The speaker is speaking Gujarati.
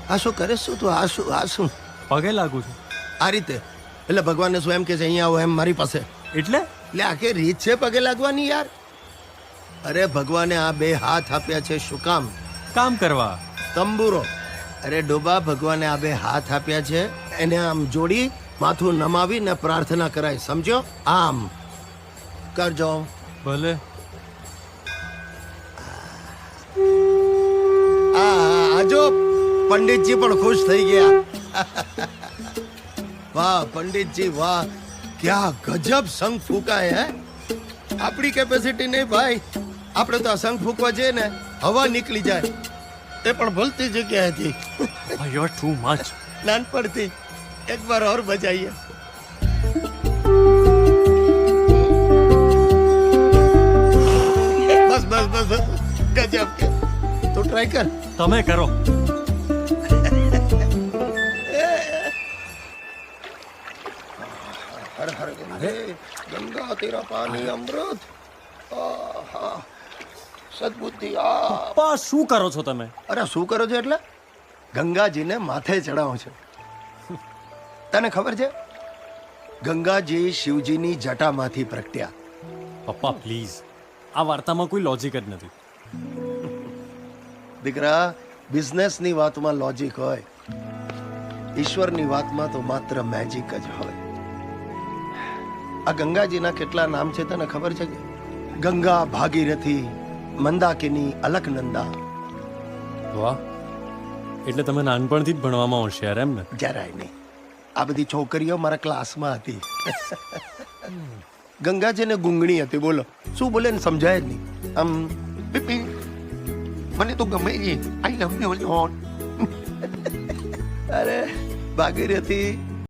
આ શું કરે શું તું? આ શું પગે લાગુ છું આ રીતે? એટલે ભગવાનને શું એમ કે છે અહીંયા આવો એમ મારી પાસે? એટલે એટલે આખી રીત છે પગે લાગવાની યાર. અરે ભગવાને આ બે હાથ આપ્યા છે શું કામ? કામ કરવા. તંબુરો. અરે ડોબા, ભગવાને આ બે હાથ આપ્યા છે એને આમ જોડી માથું નમાવી ને પ્રાર્થના કરાય, સમજો? આમ કરજો. ભલે. આજો પંડિતજી પણ ખુશ થઈ ગયા. વાહ પંડિતજી વાહ, ક્યાં ગજબ શંખ ફૂંકાય હે. આપણી કેપેસિટી નહીં ભાઈ, આપણે તો આ શંખ ફૂંકવા જઈએ ને હવા નીકળી જાય, તે પણ ભૂલતી જગ્યાએથી. You are too much. નાનપણથી એક બાર ઓર બજાઈએ. બસ બસ બસ બસ, ગજબ. તું ટ્રાય કર. તમે કરો. હર હર ગંગે ગંગા તેરા પાણી અમૃત. આહા, સદબુદ્ધિ. પપ્પા શું કરો છો તમે? અરે શું કરો છો એટલે ગંગાજીને માથે ચડાવો છો. તને ખબર છે ગંગાજી શિવજીની જટામાંથી પ્રગટ્યા. પપ્પા પ્લીઝ, આ વાર્તામાં કોઈ લોજિક જ નથી. દીકરા, બિઝનેસની વાતમાં લોજિક હોય, ઈશ્વરની વાતમાં તો માત્ર મેજિક જ હોય. આ ગંગાજીના કેટલા નામ છે તને ખબર છે કે? ગંગા, ભાગીરથી, મંદાકિની, અલકનંદા. વાહ, એટલે તમે નાનપણથી જ ભણવામાં હોશિયાર એમ ને? જરાય નહીં. આ બધી છોકરીઓ મારા ક્લાસમાં હતી. ગંગાજીને ગુંગણી હતી. બોલો શું બોલે ને સમજાય જ નહીં. આમ પીપી, મને તો ગમે છે, આઈ લવ યુ. અરે ભાગીરથી